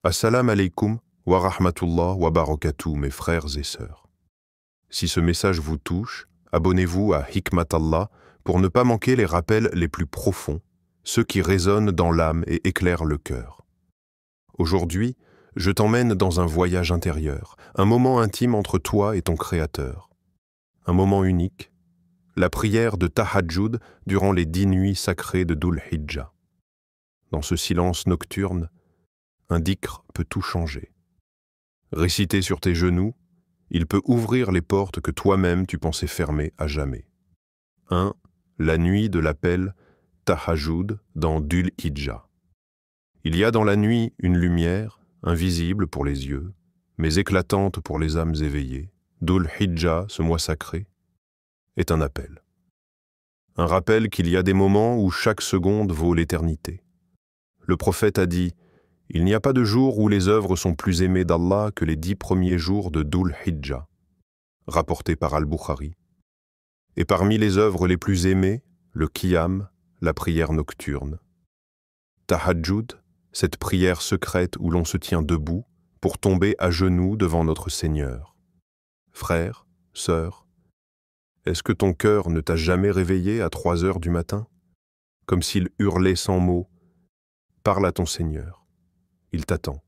Assalamu alaikum wa rahmatullah wa barakatuh, mes frères et sœurs. Si ce message vous touche, abonnez-vous à Hikmat Allah pour ne pas manquer les rappels les plus profonds, ceux qui résonnent dans l'âme et éclairent le cœur. Aujourd'hui, je t'emmène dans un voyage intérieur, un moment intime entre toi et ton Créateur. Un moment unique, la prière de Tahajjud durant les 10 nuits sacrées de Dhul Hijjah. Dans ce silence nocturne, un dhikr peut tout changer. Récité sur tes genoux, il peut ouvrir les portes que toi-même tu pensais fermer à jamais. 1. La nuit de l'appel Tahajjud dans Dhul Hijjah. Il y a dans la nuit une lumière, invisible pour les yeux, mais éclatante pour les âmes éveillées. Dhul Hijjah, ce mois sacré, est un appel. Un rappel qu'il y a des moments où chaque seconde vaut l'éternité. Le prophète a dit: il n'y a pas de jour où les œuvres sont plus aimées d'Allah que les 10 premiers jours de Dhul Hijjah, rapporté par Al-Bukhari. Et parmi les œuvres les plus aimées, le Qiyam, la prière nocturne. Tahajjud, cette prière secrète où l'on se tient debout pour tomber à genoux devant notre Seigneur. Frère, sœur, est-ce que ton cœur ne t'a jamais réveillé à 3 heures du matin, comme s'il hurlait sans mots: parle à ton Seigneur. Il t'attend.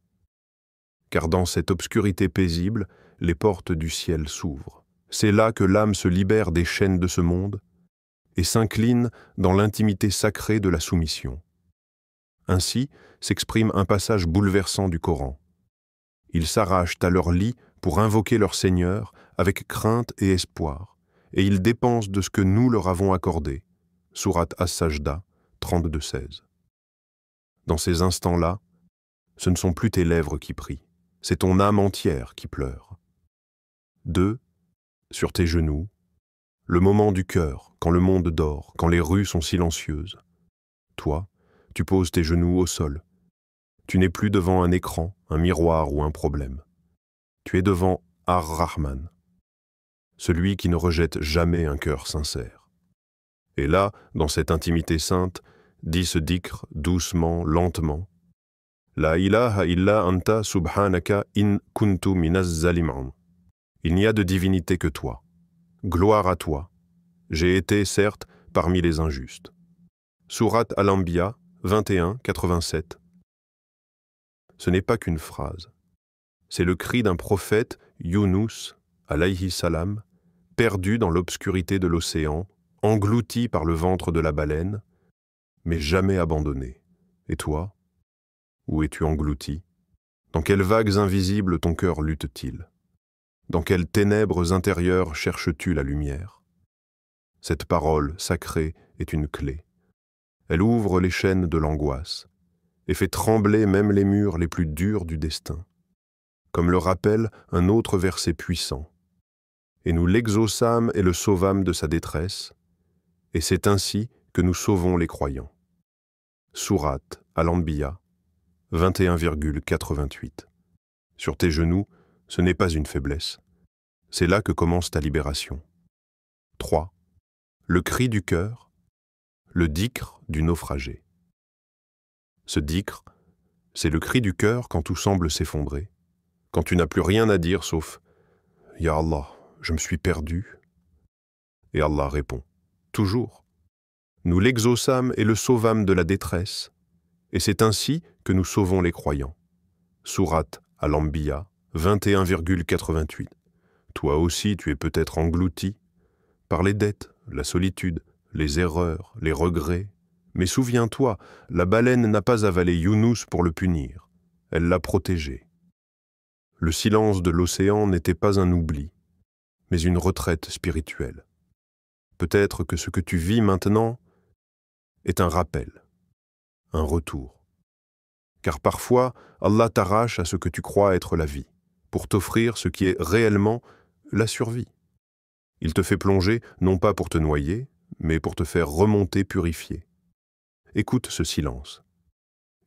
Car dans cette obscurité paisible, les portes du ciel s'ouvrent. C'est là que l'âme se libère des chaînes de ce monde et s'incline dans l'intimité sacrée de la soumission. Ainsi s'exprime un passage bouleversant du Coran. Ils s'arrachent à leur lit pour invoquer leur Seigneur avec crainte et espoir, et ils dépensent de ce que nous leur avons accordé. Sourate As-Sajda 32-16. Dans ces instants-là, ce ne sont plus tes lèvres qui prient, c'est ton âme entière qui pleure. 2. Sur tes genoux, le moment du cœur, quand le monde dort, quand les rues sont silencieuses. Toi, tu poses tes genoux au sol. Tu n'es plus devant un écran, un miroir ou un problème. Tu es devant Ar-Rahman, celui qui ne rejette jamais un cœur sincère. Et là, dans cette intimité sainte, dis ce dhikr doucement, lentement. La ilaha illa anta subhanaka in kuntu minaz zalimin. Il n'y a de divinité que toi. Gloire à toi. J'ai été, certes, parmi les injustes. Sourate Al-Anbiya 21-87. Ce n'est pas qu'une phrase. C'est le cri d'un prophète, Yunus, alayhi salam, perdu dans l'obscurité de l'océan, englouti par le ventre de la baleine, mais jamais abandonné. Et toi ? Où es-tu englouti? Dans quelles vagues invisibles ton cœur lutte-t-il? Dans quelles ténèbres intérieures cherches-tu la lumière? Cette parole sacrée est une clé. Elle ouvre les chaînes de l'angoisse et fait trembler même les murs les plus durs du destin, comme le rappelle un autre verset puissant. Et nous l'exaucâmes et le sauvâmes de sa détresse, et c'est ainsi que nous sauvons les croyants. Sourate Al-Anbiya 21,88. Sur tes genoux, ce n'est pas une faiblesse. C'est là que commence ta libération. 3. Le cri du cœur, le dhikr du naufragé. Ce dhikr, c'est le cri du cœur quand tout semble s'effondrer, quand tu n'as plus rien à dire sauf « Ya Allah, je me suis perdu ». Et Allah répond « Toujours. Nous l'exaucâmes et le sauvâmes de la détresse, et c'est ainsi que nous sauvons les croyants. » Sourate Al-Anbiya 21,88. Toi aussi tu es peut-être englouti par les dettes, la solitude, les erreurs, les regrets. Mais souviens-toi, la baleine n'a pas avalé Yunus pour le punir, elle l'a protégé. Le silence de l'océan n'était pas un oubli, mais une retraite spirituelle. Peut-être que ce que tu vis maintenant est un rappel, un retour. Car parfois, Allah t'arrache à ce que tu crois être la vie, pour t'offrir ce qui est réellement la survie. Il te fait plonger, non pas pour te noyer, mais pour te faire remonter purifié. Écoute ce silence.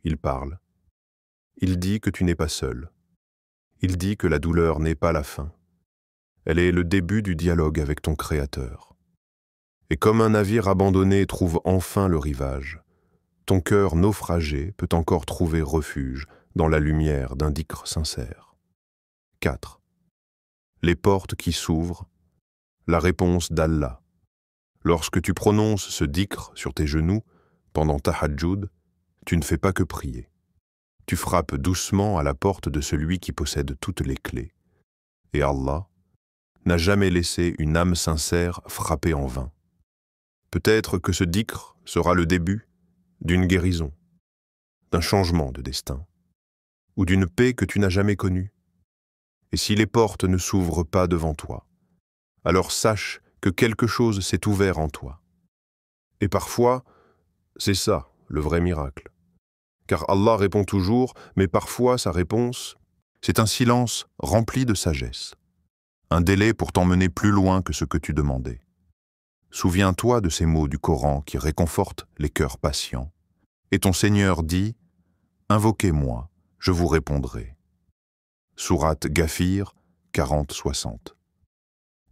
Il parle. Il dit que tu n'es pas seul. Il dit que la douleur n'est pas la fin. Elle est le début du dialogue avec ton Créateur. Et comme un navire abandonné trouve enfin le rivage, ton cœur naufragé peut encore trouver refuge dans la lumière d'un dhikr sincère. 4. Les portes qui s'ouvrent, la réponse d'Allah. Lorsque tu prononces ce dhikr sur tes genoux, pendant tahajjud, tu ne fais pas que prier. Tu frappes doucement à la porte de celui qui possède toutes les clés. Et Allah n'a jamais laissé une âme sincère frapper en vain. Peut-être que ce dhikr sera le début d'une guérison, d'un changement de destin, ou d'une paix que tu n'as jamais connue. Et si les portes ne s'ouvrent pas devant toi, alors sache que quelque chose s'est ouvert en toi. Et parfois, c'est ça, le vrai miracle. Car Allah répond toujours, mais parfois sa réponse, c'est un silence rempli de sagesse, un délai pour t'emmener plus loin que ce que tu demandais. Souviens-toi de ces mots du Coran qui réconfortent les cœurs patients. Et ton Seigneur dit, « Invoquez-moi, je vous répondrai. » Sourate Ghafir 40-60.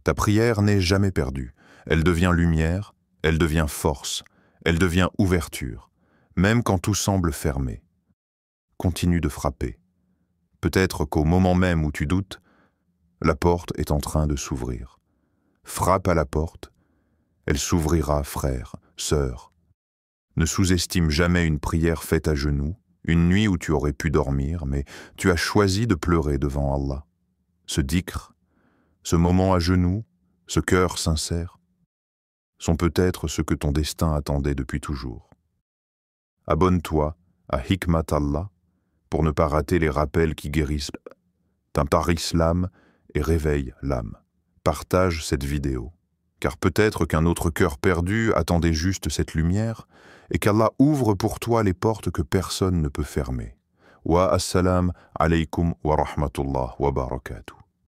Ta prière n'est jamais perdue. Elle devient lumière, elle devient force, elle devient ouverture, même quand tout semble fermé. Continue de frapper. Peut-être qu'au moment même où tu doutes, la porte est en train de s'ouvrir. Frappe à la porte, elle s'ouvrira, frère, sœur. Ne sous-estime jamais une prière faite à genoux, une nuit où tu aurais pu dormir, mais tu as choisi de pleurer devant Allah. Ce dhikr, ce moment à genoux, ce cœur sincère, sont peut-être ce que ton destin attendait depuis toujours. Abonne-toi à Hikmat Allah pour ne pas rater les rappels qui guérissent, t'imparissent l'âme et réveillent l'âme. Partage cette vidéo, car peut-être qu'un autre cœur perdu attendait juste cette lumière et qu'Allah ouvre pour toi les portes que personne ne peut fermer. Wa assalam alaykum wa rahmatullah wa barakatuh.